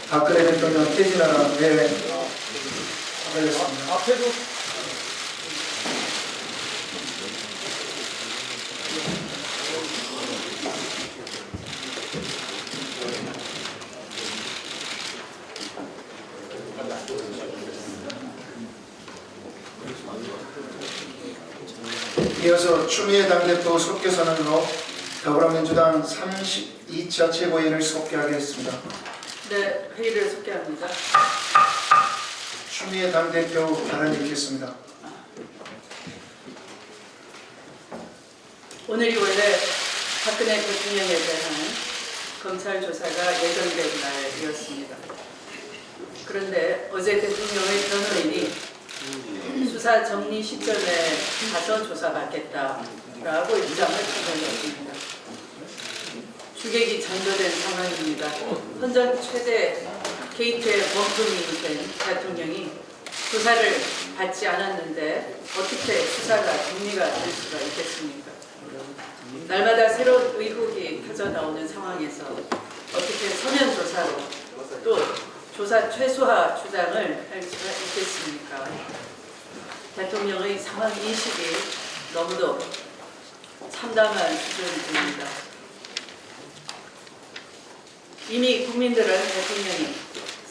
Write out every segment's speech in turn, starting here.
박근혜 대통령 퇴진하라. 네. 알겠습니다. 앞에도 이어서 추미애 당대표 속개 선언으로 더불어민주당 32차 최고위원을 속개하겠습니다. 네, 회의를 속개합니다. 추미애 당대표 발언 읽겠습니다. 오늘이 원래 박근혜 대통령에 대한 검찰 조사가 예정된 날이었습니다. 그런데 어제 대통령의 변호인이 수사 정리 시점에 가서 조사받겠다라고 입장을 표명했습니다. 주객이 장도된 상황입니다. 헌정 최대 게이트의 원품이 된 대통령이 조사를 받지 않았는데 어떻게 수사가 정리가 될 수가 있겠습니까? 날마다 새로운 의혹이 터져나오는 상황에서 어떻게 서면 조사로 또 조사 최소화 주장을 할 수가 있겠습니까? 대통령의 상황 인식이 너무도 참담한 수준입니다. 이미 국민들은 대통령이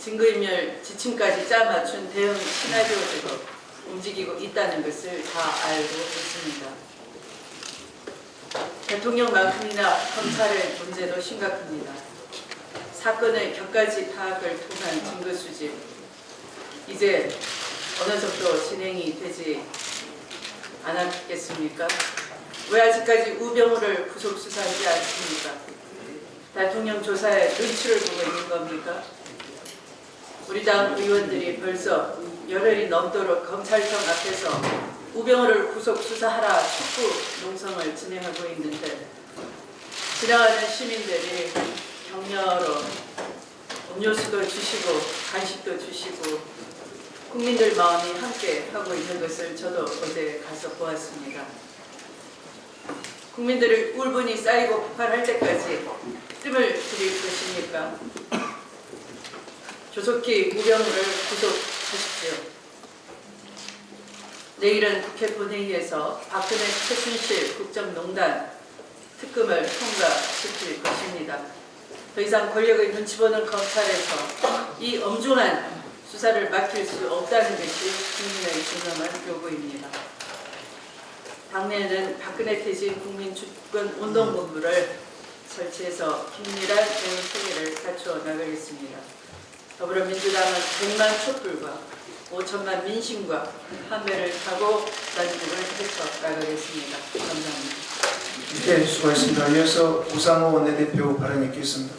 증거인멸 지침까지 짜맞춘 대응 시나리오대로 움직이고 있다는 것을 다 알고 있습니다. 대통령만큼이나 검찰의 문제도 심각합니다. 사건의 격가지 파악을 통한 증거 수집, 이제 어느 정도 진행이 되지 않았겠습니까? 왜 아직까지 우병우를 구속 수사하지 않습니까? 대통령 조사에 눈치를 보고 있는 겁니까? 우리 당 의원들이 벌써 열흘이 넘도록 검찰청 앞에서 우병우를 구속 수사하라 촉구 농성을 진행하고 있는데 지나가는 시민들이 격려로 음료수도 주시고 간식도 주시고 국민들 마음이 함께 하고 있는 것을 저도 어제 가서 보았습니다. 국민들의 울분이 쌓이고 폭발할 때까지 뜸을 들일 것입니까? 조속히 우병우를 구속하십시오. 내일은 국회 본회의에서 박근혜 최순실 국정농단 특검을 통과시킬 것입니다. 더 이상 권력의 눈치 보는 검찰에서 이 엄중한 수사를 맡길 수 없다는 것이 국민의 중요한 요구입니다. 당내에는 박근혜 퇴진 국민주권 운동본부를 설치해서 긴밀한 대응 체계를 갖추어 나가겠습니다. 더불어민주당은 100만 촛불과 5천만 민심과 한배를 타고 난국을 펼쳐나가겠습니다. 감사합니다. 네, 수고하셨습니다. 이어서 우상호 원내대표 발언 읽겠습니다.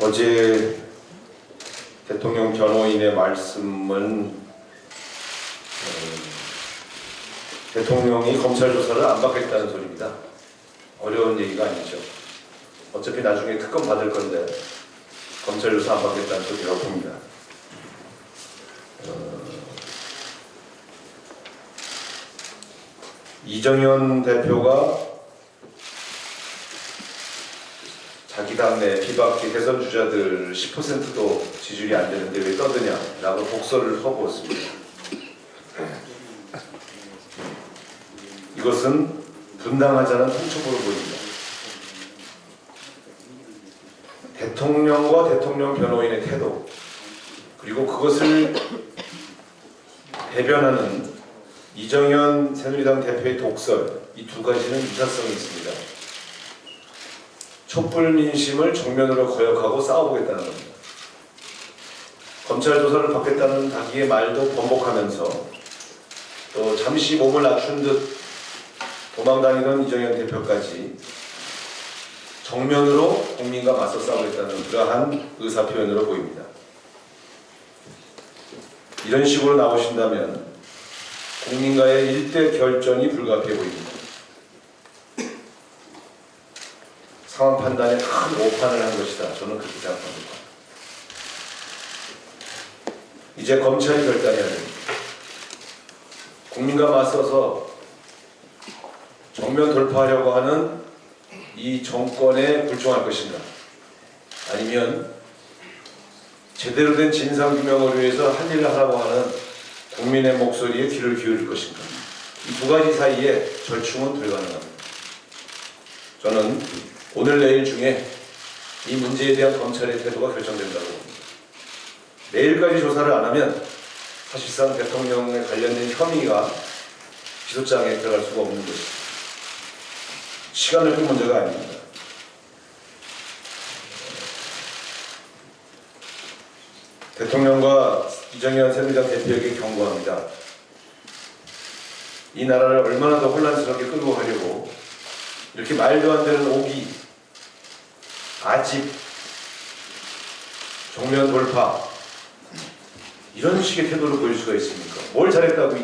어제 대통령 변호인의 말씀은 대통령이 검찰 조사를 안 받겠다는 소리입니다. 어려운 얘기가 아니죠. 어차피 나중에 특검 받을 건데 검찰 조사 안 받겠다는 소리라고 봅니다. 이정현 대표가 자기 당내 비박계 대선 주자들 10%도 지지율이 안 되는데 왜 떠드냐라고 독설을 퍼부었습니다. 이것은 분당하지 않은 통첩으로 보입니다. 대통령과 대통령 변호인의 태도, 그리고 그것을 대변하는 이정현 새누리당 대표의 독설, 이 두 가지는 유사성이 있습니다. 촛불 민심을 정면으로 거역하고 싸워보겠다는 겁니다. 검찰 조사를 받겠다는 자기의 말도 번복하면서 또 잠시 몸을 낮춘 듯 도망다니던 이정현 대표까지 정면으로 국민과 맞서 싸우겠다는 그러한 의사표현으로 보입니다. 이런 식으로 나오신다면 국민과의 일대 결전이 불가피해 보입니다. 상황 판단에 큰 오판을 한 것이다. 저는 그렇게 생각합니다. 이제 검찰이 결단해야 됩니다. 국민과 맞서서 정면 돌파하려고 하는 이 정권에 불종할 것인가, 아니면 제대로 된 진상규명을 위해서 할 일을 하라고 하는 국민의 목소리에 귀를 기울일 것인가. 이 두 가지 사이에 절충은 불가능합니다. 저는 오늘 내일 중에 이 문제에 대한 검찰의 태도가 결정된다고 봅니다. 내일까지 조사를 안 하면 사실상 대통령에 관련된 혐의가 기소장에 들어갈 수가 없는 것입니다. 시간을 끈 문제가 아닙니다. 대통령과 이정현 새누리당 대표에게 경고합니다. 이 나라를 얼마나 더 혼란스럽게 끌고 가려고 이렇게 말도 안 되는 오기, 아집, 정면 돌파, 이런 식의 태도를 보일 수가 있습니까? 뭘 잘했다고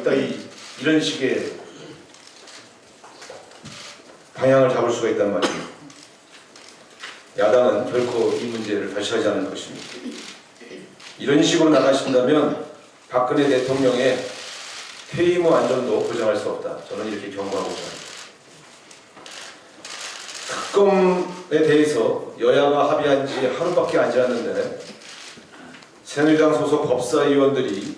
이런 식의 방향을 잡을 수가 있단 말이에요. 야당은 결코 이 문제를 발시하지 않을 것입니다. 이런 식으로 나가신다면 박근혜 대통령의 퇴임 후 안전도 보장할 수 없다. 저는 이렇게 경고하고자 합니다. 특검에 대해서 여야가 합의한 지 하루밖에 안 지났는데 새누리당 소속 법사위원들이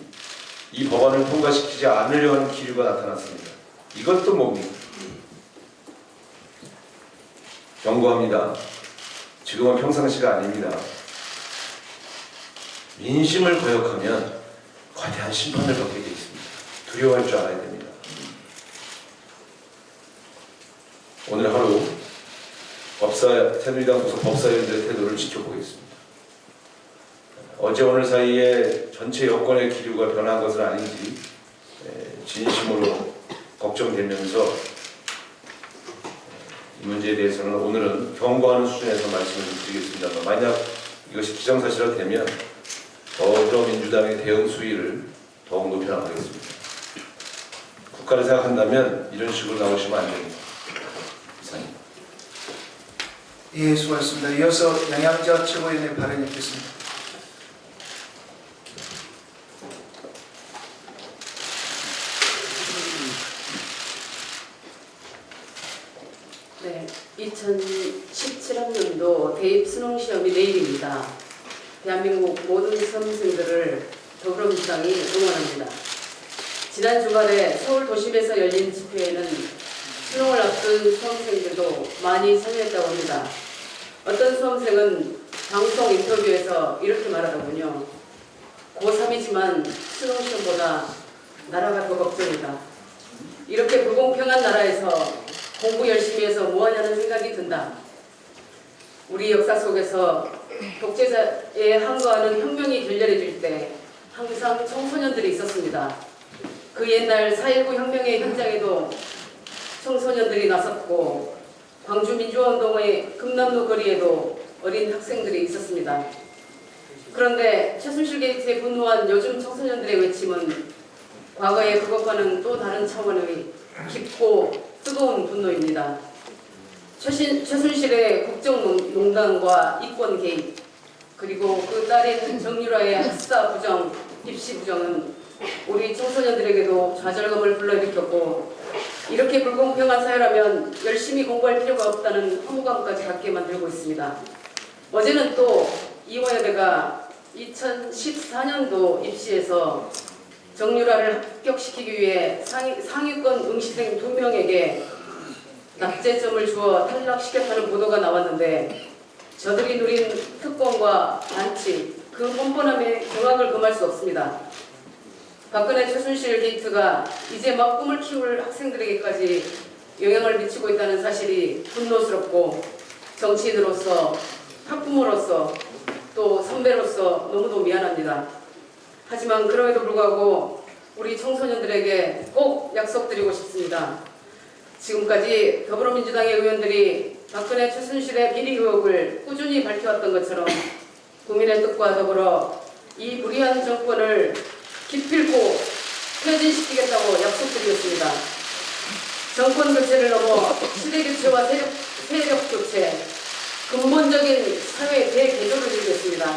이 법안을 통과시키지 않으려는 기류가 나타났습니다. 이것도 뭡니까? 경고합니다. 지금은 평상시가 아닙니다. 민심을 거역하면 거대한 심판을 받게 되어 있습니다. 두려워할 줄 알아야 됩니다. 오늘 하루 새누리당 소속 법사위원들의 태도를 지켜보겠습니다. 어제 오늘 사이에 전체 여권의 기류가 변한 것은 아닌지 진심으로 걱정되면서 이 문제에 대해서는 오늘은 경고하는 수준에서 말씀을 드리겠습니다만, 만약 이것이 기정사실화 되면 더불어민주당의 대응 수위를 더욱 높여나가겠습니다. 국가를 생각한다면 이런 식으로 나오시면 안 됩니다. 이상입니다. 예, 수고하셨습니다. 이어서 양양자 최고위원의 발언이 있겠습니다. 네, 2017학년도 대입 수능 시험이 내일입니다. 대한민국 모든 수험생들을 더불어민주당이 응원합니다. 지난 주말에 서울 도심에서 열린 집회에는 수능을 앞둔 수험생들도 많이 참여했다고 합니다. 어떤 수험생은 방송 인터뷰에서 이렇게 말하더군요. 고3이지만 수능 시험보다 나라가 더 걱정이다. 이렇게 불공평한 나라에서 공부 열심히 해서 뭐하냐는 생각이 든다. 우리 역사 속에서 독재자에 항거하는 혁명이 결렬해질 때 항상 청소년들이 있었습니다. 그 옛날 4.19 혁명의 현장에도 청소년들이 나섰고, 광주 민주화운동의 금남로 거리에도 어린 학생들이 있었습니다. 그런데 최순실 게이트에 분노한 요즘 청소년들의 외침은 과거의 그것과는 또 다른 차원의 깊고 뜨거운 분노입니다. 최순실의 국정농단과 이권 개입, 그리고 그 딸인 정유라의 학사 부정, 입시 부정은 우리 청소년들에게도 좌절감을 불러일으켰고, 이렇게 불공평한 사회라면 열심히 공부할 필요가 없다는 허무감까지 갖게 만들고 있습니다. 어제는 또 이화여대가 2014년도 입시에서 정유라를 합격시키기 위해 상위권 응시생 2명에게 낙제점을 주어 탈락시켰다는 보도가 나왔는데, 저들이 누린 특권과 반칙, 그 뻔뻔함에 경악을 금할 수 없습니다. 박근혜 최순실 게이트가 이제 막 꿈을 키울 학생들에게까지 영향을 미치고 있다는 사실이 분노스럽고, 정치인으로서, 학부모로서, 또 선배로서 너무도 미안합니다. 하지만 그럼에도 불구하고 우리 청소년들에게 꼭 약속드리고 싶습니다. 지금까지 더불어민주당의 의원들이 박근혜 최순실의 비리 의혹을 꾸준히 밝혀왔던 것처럼 국민의 뜻과 더불어 이 불의한 정권을 기필코 퇴진시키겠다고 약속드리겠습니다. 정권 교체를 넘어 시대 교체와 세력 교체, 근본적인 사회 대개조를 이루겠습니다.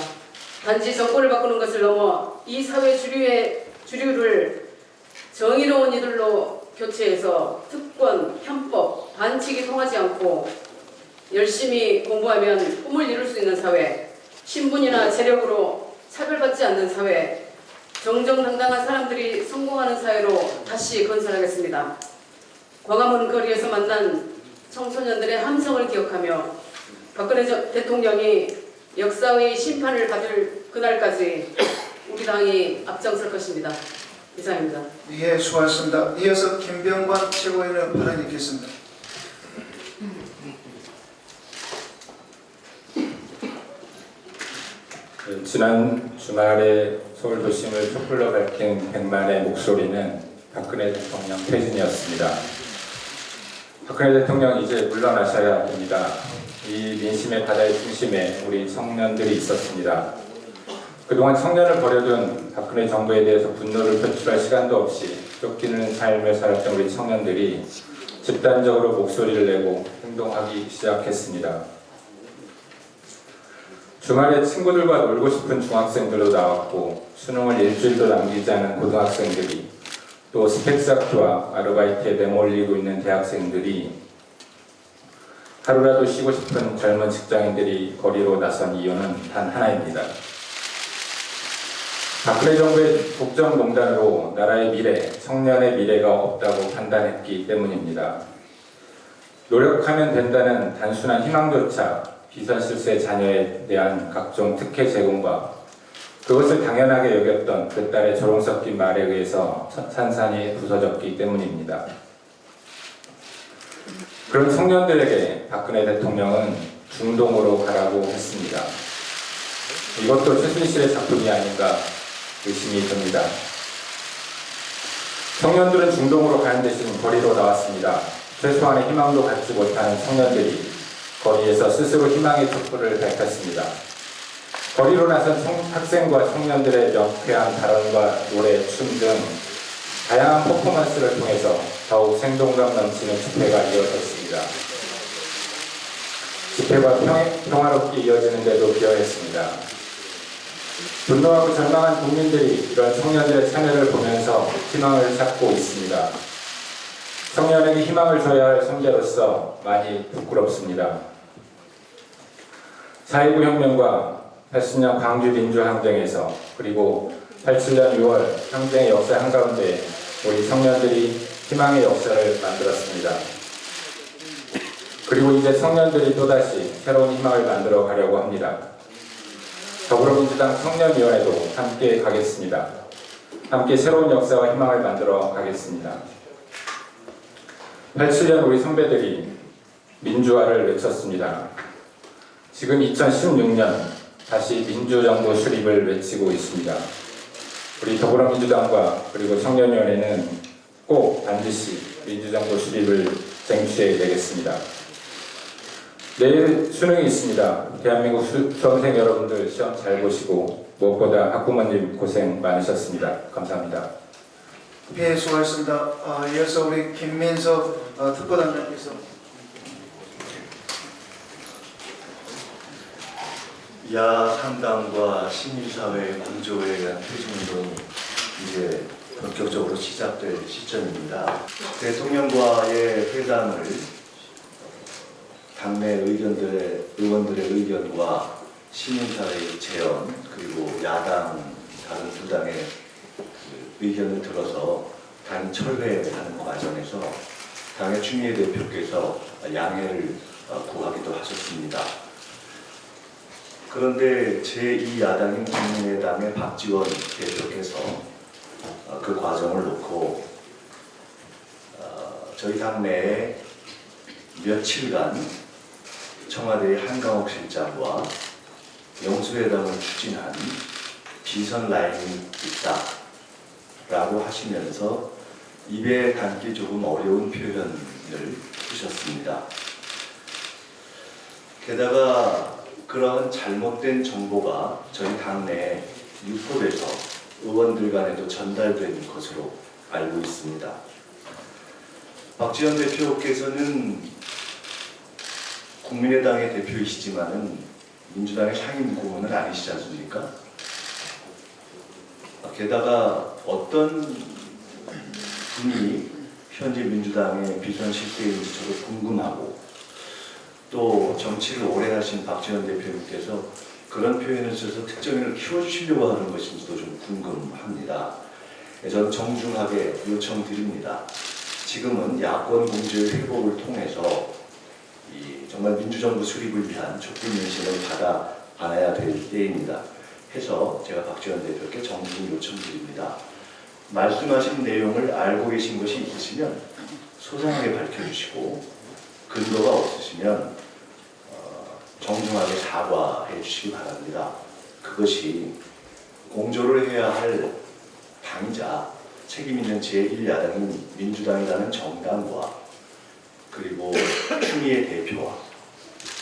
단지 정권을 바꾸는 것을 넘어 이 사회 주류를 정의로운 이들로 교체해서 특권, 편법, 반칙이 통하지 않고 열심히 공부하면 꿈을 이룰 수 있는 사회, 신분이나 재력으로 차별받지 않는 사회, 정정당당한 사람들이 성공하는 사회로 다시 건설하겠습니다. 광화문 거리에서 만난 청소년들의 함성을 기억하며 박근혜 대통령이 역사의 심판을 받을 그날까지 우리 당이 앞장설 것입니다. 이상입니다. 예, 수고하셨습니다. 이어서 김병관 최고위원의 발언이 있겠습니다. 지난 주말에 서울 도심을 촛불로 밝힌 100만의 목소리는 박근혜 대통령 퇴진이었습니다. 박근혜 대통령 이제 물러나셔야 됩니다. 이 민심의 바다의 중심에 우리 청년들이 있었습니다. 그동안 청년을 버려둔 박근혜 정부에 대해서 분노를 표출할 시간도 없이 쫓기는 삶을 살았던 우리 청년들이 집단적으로 목소리를 내고 행동하기 시작했습니다. 주말에 친구들과 놀고 싶은 중학생들도 나왔고 수능을 일주일도 남기지 않은 고등학생들이 또 스펙 쌓기와 아르바이트에 내몰리고 있는 대학생들이 하루라도 쉬고 싶은 젊은 직장인들이 거리로 나선 이유는 단 하나입니다. 박근혜 정부의 국정농단으로 나라의 미래, 청년의 미래가 없다고 판단했기 때문입니다. 노력하면 된다는 단순한 희망조차 비선실세 자녀에 대한 각종 특혜 제공과 그것을 당연하게 여겼던 그 딸의 조롱 섞인 말에 의해서 산산이 부서졌기 때문입니다. 그런 청년들에게 박근혜 대통령은 중동으로 가라고 했습니다. 이것도 최순실의 작품이 아닌가 의심이 듭니다. 청년들은 중동으로 가는 대신 거리로 나왔습니다. 최소한의 희망도 갖지 못하는 청년들이 거리에서 스스로 희망의 촛불을 밝혔습니다. 거리로 나선 학생과 청년들의 명쾌한 발언과 노래, 춤 등 다양한 퍼포먼스를 통해서 더욱 생동감 넘치는 집회가 이어졌습니다. 집회가 평화롭게 이어지는데도 기여했습니다. 분노하고 절망한 국민들이 이런 청년들의 참여를 보면서 희망을 찾고 있습니다. 청년에게 희망을 줘야 할 선배로서 많이 부끄럽습니다. 4.19 혁명과 80년 광주 민주항쟁에서 그리고 87년 6월 항쟁의 역사 한가운데 우리 청년들이 희망의 역사를 만들었습니다. 그리고 이제 청년들이 또다시 새로운 희망을 만들어 가려고 합니다. 더불어민주당 청년위원회도 함께 가겠습니다. 함께 새로운 역사와 희망을 만들어 가겠습니다. 87년 우리 선배들이 민주화를 외쳤습니다. 지금 2016년 다시 민주정부 수립을 외치고 있습니다. 우리 더불어민주당과 그리고 청년위원회는 꼭 반드시 민주정부 수립을 쟁취해 내겠습니다. 내일 수능이 있습니다. 대한민국 수험생 여러분들 시험 잘 보시고 무엇보다 학부모님 고생 많으셨습니다. 감사합니다. 예, 수고하셨습니다. 이어서 우리 김민석 특보단장께서 야삼당과 시민사회의 공조에 의한 퇴진운동이 이제 본격적으로 시작될 시점입니다. 대통령과의 회담을 당내 의원들의 의견과 시민사회의 제언 그리고 야당 다른 두 당의 의견을 들어서 당 철회하는 과정에서 당의 추미애 대표께서 양해를 구하기도 하셨습니다. 그런데 제2야당인 국민의당의 박지원 대표께서 그 과정을 놓고 저희 당내에 며칠간 청와대의 한강옥 실장과 영수회담을 추진한 비선 라인이 있다라고 하시면서 입에 담기 조금 어려운 표현을 쓰셨습니다. 게다가 그러한 잘못된 정보가 저희 당내에 유포돼서 의원들 간에도 전달된 것으로 알고 있습니다. 박지원 대표께서는 국민의당의 대표이시지만은 민주당의 상임 고문은 아니시지 않습니까? 게다가 어떤 분이 현재 민주당의 비선 실세인지 저도 궁금하고 또 정치를 오래 하신 박지원 대표님께서 그런 표현을 써서 특정인을 키워주시려고 하는 것인지도 좀 궁금합니다. 저는 정중하게 요청드립니다. 지금은 야권 공조의 회복을 통해서 정말 민주정부 수립을 위한 촛불 민심을 받아 안아야 될 때입니다. 해서 제가 박지원 대표께 정중 요청드립니다. 말씀하신 내용을 알고 계신 것이 있으시면 소상하게 밝혀주시고 근거가 없으시면 정중하게 사과해 주시기 바랍니다. 그것이 공조를 해야 할 당자, 책임 있는 제1야당인 민주당이라는 정당과 그리고 추미애 대표와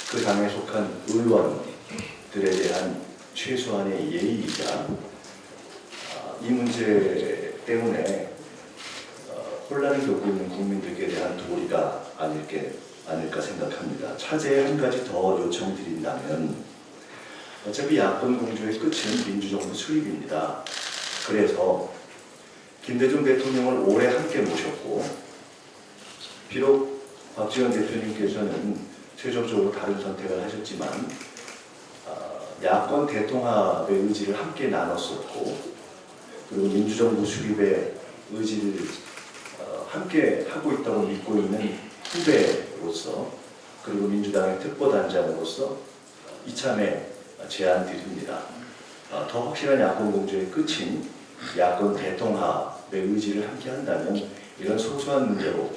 그 당에 속한 의원들에 대한 최소한의 예의이자 이 문제 때문에 혼란을 겪고 있는 국민들께 대한 도리가 아닐까 생각합니다. 차제에 한 가지 더 요청드린다면 어차피 야권 공조의 끝은 민주정부 수립입니다. 그래서 김대중 대통령을 오래 함께 모셨고 비록 박지원 대표님께서는 최종적으로 다른 선택을 하셨지만 야권 대통합의 의지를 함께 나눴었고 그리고 민주정부 수립의 의지를 함께 하고 있다고 믿고 있는 후배로서 그리고 민주당의 특보단장으로서 이참에 제안드립니다. 더 확실한 야권 공조의 끝인 야권 대통합의 의지를 함께 한다면 이런 소소한 문제로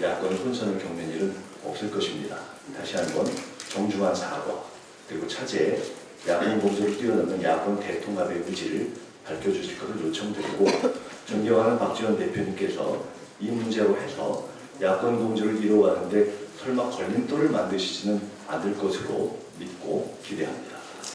야권 혼선을 겪는 일은 없을 것입니다. 다시 한번 정중한 사과 그리고 차제에 야권 공조를 뛰어넘는 야권 대통합의 의지를 밝혀주실 것을 요청드리고 존경하는 박지원 대표님께서 이 문제로 해서 야권 공조를 이루어가는데 설마 걸림돌을 만드시지는 않을 것으로 믿고